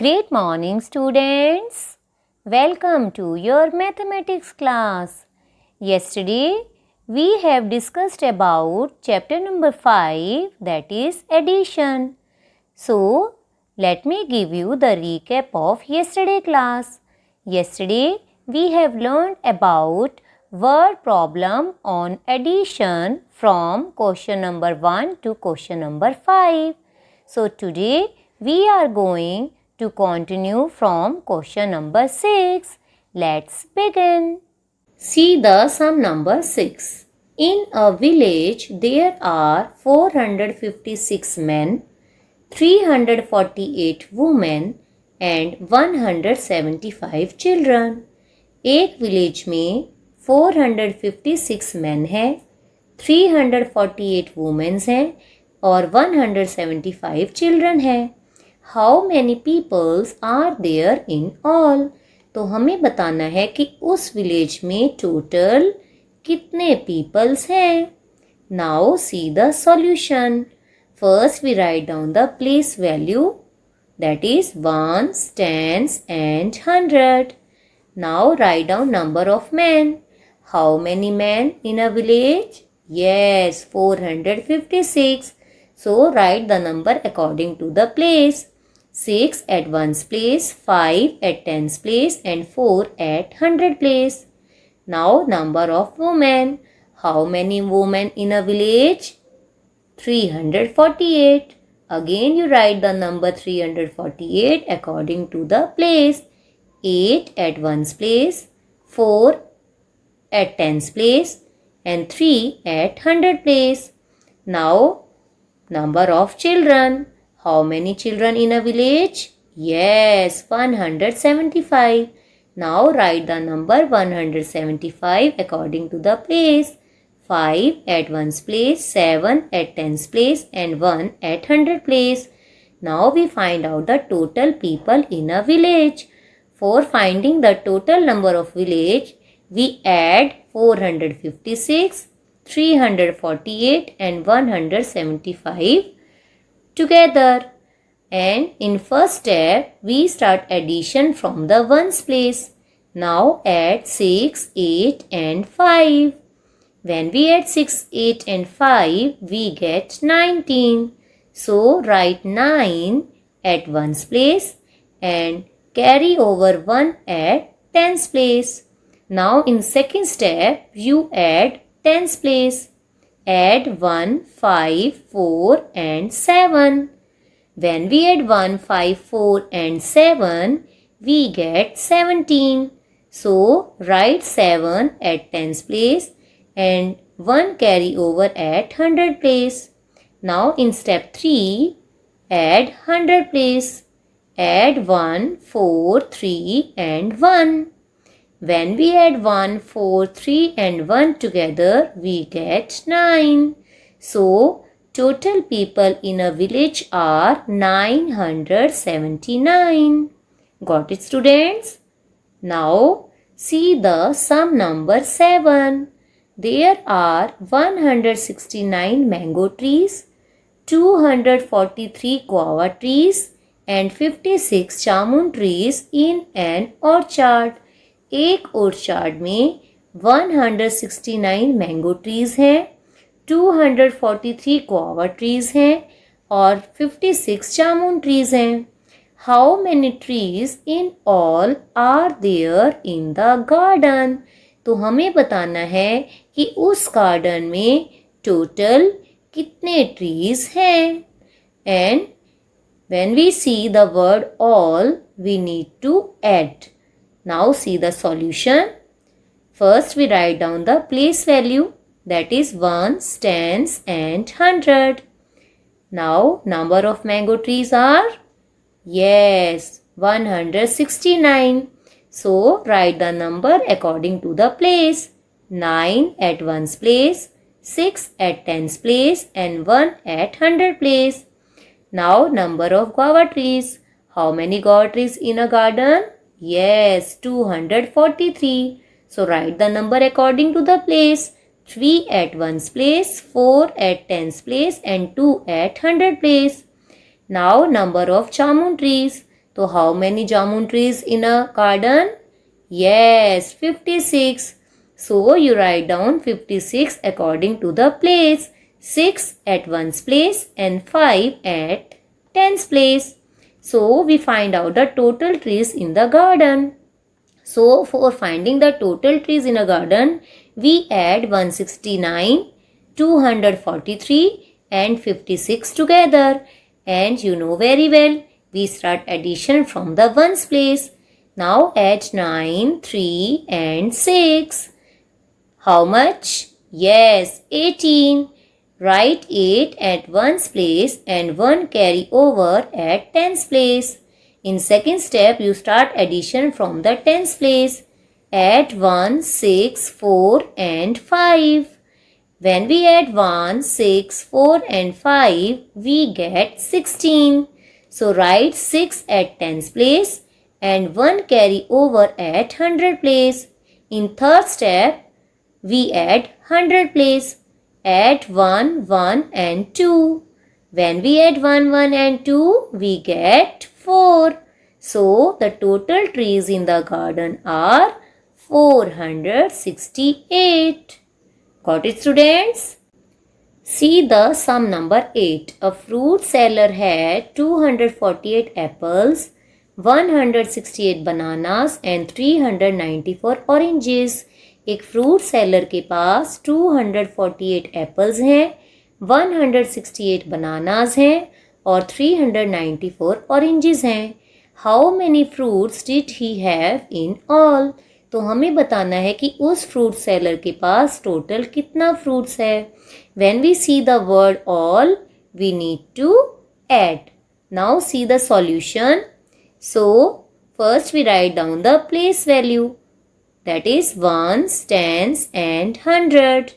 Great morning, students. Welcome to your mathematics class. Yesterday, we have discussed about chapter number 5, that is addition. So, let me give you the recap of yesterday class. Yesterday, we have learned about word problem on addition from question number 1 to question number 5. So, today we are going to continue from question number 6. Let's begin. See the sum number 6. In a village, there are 456 men, 348 women and 175 children. एक village में 456 man हैं, 348 women's हैं और 175 children हैं. How many peoples are there in all? तो हमें बताना है कि उस विलेज में टोटल कितने पीपल्स हैं. Now see the solution. First we write down the place value, that is ones, tens and 100. Now write down number of men. How many men in a village? Yes, 456. So write the number according to the place. 6 at ones place, 5 at tens place and 4 at 100 place. Now number of women. How many women in a village? 348. Again you write the number 348 according to the place. 8 at ones place, 4 at tens place and 3 at 100 place. Now number of children. How many children in a village? Yes, 175. Now write the number 175 according to the place. 5 at ones place, 7 at tens place and 1 at 100 place. Now we find out the total people in a village. For finding the total number of village, we add 456, 348 and 175 together. And in first step, we start addition from the ones place. Now add 6, 8 and 5. When we add 6, 8 and 5, we get 19. So write 9 at ones place and carry over 1 at tens place. Now in second step, you add tens place. Add 1, 5, 4 and 7. When we add 1, 5, 4 and 7, we get 17. So write 7 at tens place and 1 carry over at 100 place. Now in step 3, add 100 place. Add 1, 4, 3 and 1. When we add 1, 4, 3 and 1 together, we get 9. So total people in a village are 979. Got it, students? Now see the sum number 7. There are 169 mango trees, 243 guava trees and 56 jamun trees in an orchard. एक orchard में 169 mango trees हैं, 243 guava trees हैं और 56 जामुन trees हैं. How many trees in all are there in the garden? तो हमें बताना है कि उस गार्डन में टोटल कितने ट्रीज हैं. And when we see the word all, we need to add. Now see the solution. First we write down the place value, that is ones, tens and 100. Now number of mango trees are? Yes, 169. So write the number according to the place. 9 at ones place, 6 at tens place and 1 at 100 place. Now number of guava trees. How many guava trees in a garden? Yes, 243. So write the number according to the place. 3 at ones place, 4 at tens place and 2 at 100 place. Now number of jamun trees. So how many jamun trees in a garden? Yes, 56. So you write down 56 according to the place. 6 at 1's place and 5 at 10's place. So we find out the total trees in the garden. So for finding the total trees in a garden, we add 169, 243 and 56 together. And you know very well, we start addition from the ones place. Now add 9, 3 and 6. How much? Yes, 18. Write 8 at 1's place and 1 carry over at 10's place. In second step, you start addition from the 10's place. Add 1, 6, 4 and 5. When we add 1, 6, 4 and 5, we get 16. So write 6 at 10's place and 1 carry over at 100 place. In third step, we add 100 place. Add 1, 1 and 2. When we add 1, 1 and 2, we get 4. So the total trees in the garden are 468. Got it, students? See the sum number 8. A fruit seller had 248 apples, 168 bananas and 394 oranges. एक fruit seller के पास 248 apples हैं, 168 bananas हैं और 394 oranges हैं. How many fruits did he have in all? तो हमें बताना है कि उस फ्रूट सेलर के पास टोटल कितना फ्रूट्स है. When we see the word all, we need to add. Now see the solution. So first we write down the place value. That is ones, tens and 100.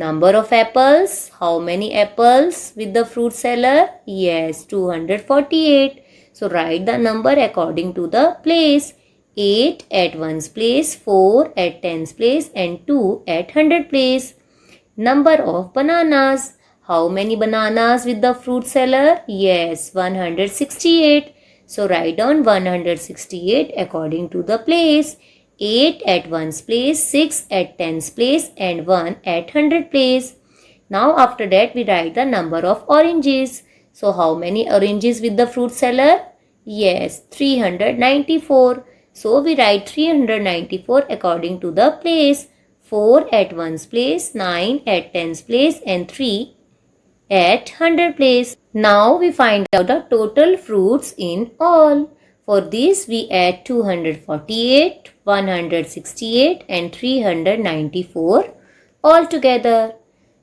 Number of apples. How many apples with the fruit seller? Yes, 248. So write the number according to the place. 8 at 1's place, 4 at 10's place and 2 at 100 place. Number of bananas. How many bananas with the fruit seller? Yes, 168. So write down 168 according to the place. 8 at 1's place, 6 at 10's place and 1 at 100 place. Now after that we write the number of oranges. So how many oranges with the fruit seller? Yes, 394. So we write 394 according to the place. 4 at 1's place, 9 at 10's place and 3 at 100 place. Now we find out the total fruits in all. For this we add 248, 168 and 394 all together.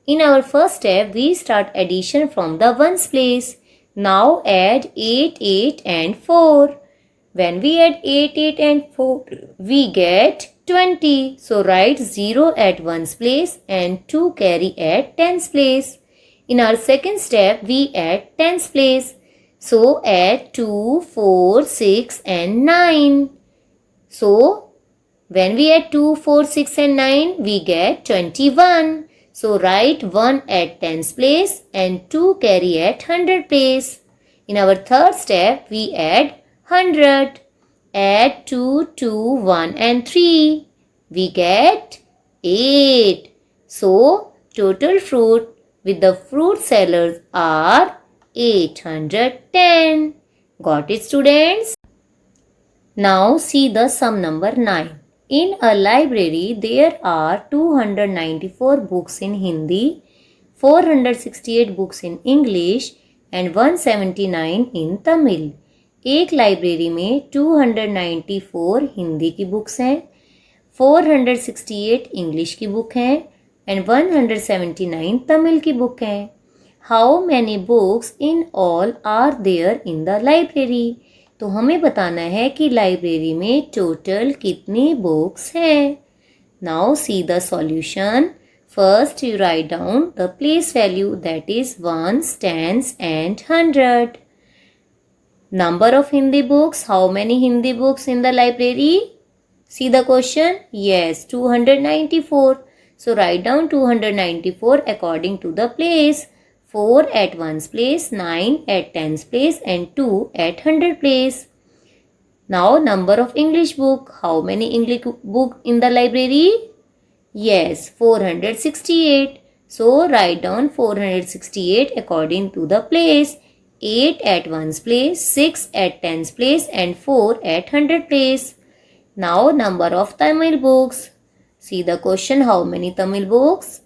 In our first step, we start addition from the ones place. Now add 8, 8 and 4. When we add 8, 8 and 4, we get 20. So write 0 at 1's place and 2 carry at 10's place. In our second step, we add 10's place. So add 2, 4, 6 and 9. So when we add 2, 4, 6 and 9, we get 21. So write 1 at 10's place and 2 carry at 100 place. In our third step, we add 100. Add 2, 2, 1 and 3. We get 8. So total fruit with the fruit sellers are 810. Got it, students? Now see the sum number 9. In a library, there are 294 books in Hindi, 468 books in English and 179 in Tamil. एक library में 294 हिंदी की books हैं, 468 English की book हैं and 179 Tamil की book हैं. How many books in all are there in the library? तो हमें बताना है कि लाइब्रेरी में टोटल कितनी बुक्स हैं. Now see the solution. First you write down the place value that is ones, tens and 100. Number of Hindi books. How many Hindi books in the library? See the question. Yes, 294. So write down 294 according to the place. 4 at 1's place, 9 at 10's place and 2 at 100 place. Now number of English book. How many English book in the library? Yes, 468. So write down 468 according to the place. 8 at ones place, 6 at tens place and 4 at hundred place. Now number of Tamil books. See the question, how many Tamil books?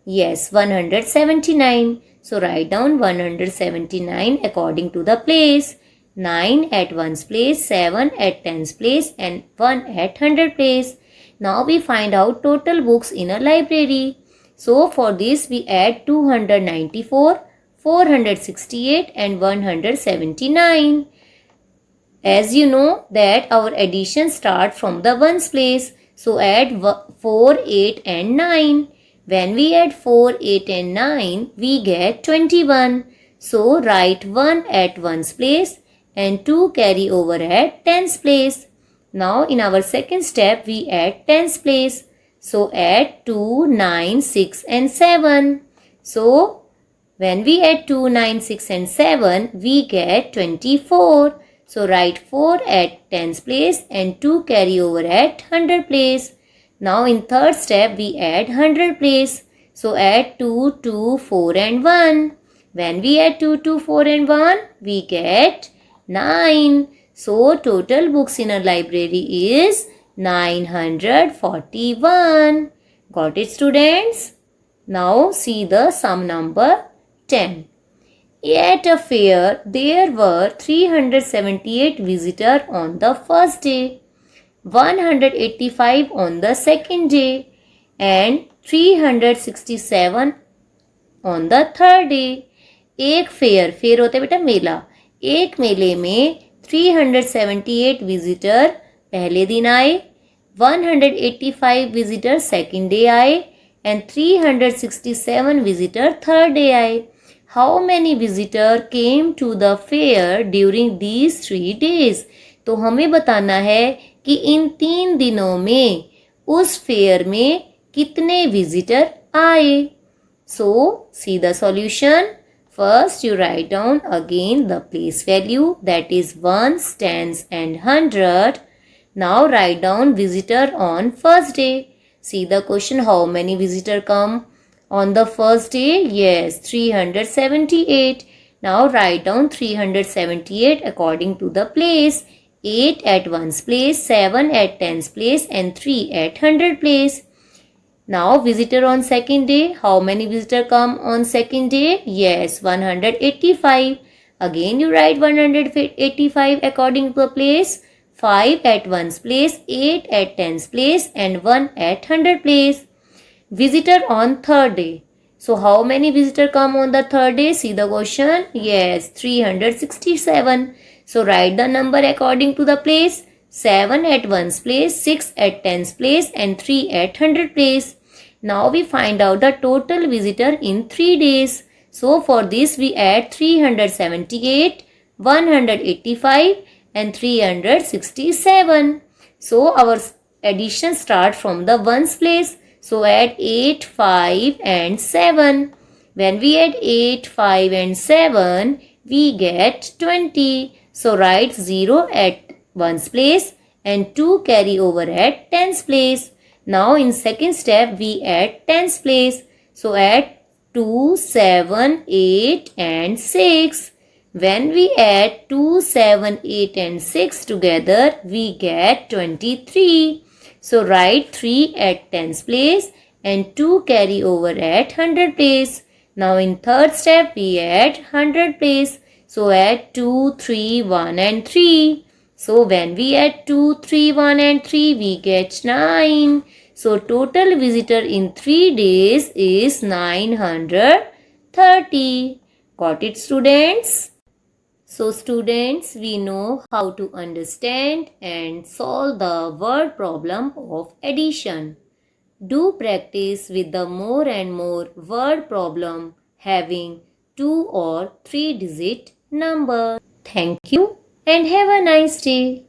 Yes, 179. So write down 179 according to the place. 9 at ones place, 7 at tens place and 1 at hundred place. Now we find out total books in a library. So for this we add 294, 468 and 179. As you know that our addition starts from the ones place. So add 4, 8 and 9. When we add 4, 8 and 9, we get 21. So write 1 at ones place and 2 carry over at tens place. Now in our second step, we add tens place. So add 2, 9, 6 and 7. So when we add 2, 9, 6 and 7, we get 24. So write 4 at tens place and 2 carry over at hundred place. Now in third step, we add hundred place. So add 2, 2, 4 and 1. When we add 2, 2, 4 and 1, we get 9. So total books in a library is 941. Got it, students? Now see the sum number 10. At a fair, there were 378 visitors on the first day, 185 on the second day, and 367 on the third day. एक fair होता है बेटा मेला, एक मेले में 378 visitor पहले दिन आए, 185 विजिटर सेकेंड डे आए एंड 367 विजिटर थर्ड डे आए. How many visitor came to the fair during these 3 days? तो हमें बताना है कि इन 3 दिनों में उस फेयर में कितने विजिटर आए. So see the solution. First, you write down again the place value, that is ones, tens and hundred. Now write down visitor on first day. See the question, how many visitor come on the first day? Yes, 378. Now write down 378 according to the place. 8 at ones place, 7 at tens place and 3 at hundred place. Now visitor on second day. How many visitor come on second day? Yes, 185. Again you write 185 according to the place. 5 at ones place, 8 at tens place and 1 at hundred place. Visitor on third day. So how many visitor come on the third day? See the question. Yes, 367. So write the number according to the place. 7 at ones place, 6 at tens place and 3 at hundred place. Now we find out the total visitor in 3 days. So for this we add 378, 185 and 367. So our addition starts from the ones place. So add 8, 5 and 7. When we add 8, 5 and 7, we get 20. So write 0 at ones place and 2 carry over at tens place. Now in second step we add tens place. So add 2, 7, 8 and 6. When we add 2, 7, 8 and 6 together we get 23. So write 3 at tens place and 2 carry over at hundred place. Now in third step we add hundred place. So add 2, 3, 1 and 3. So when we add 2, 3, 1 and 3 we get 9. So total visitor in 3 days is 930. Got it, students? So students, we know how to understand and solve the word problem of addition. Do practice with the more and more word problem having 2 or 3 digit number. Thank you and have a nice day.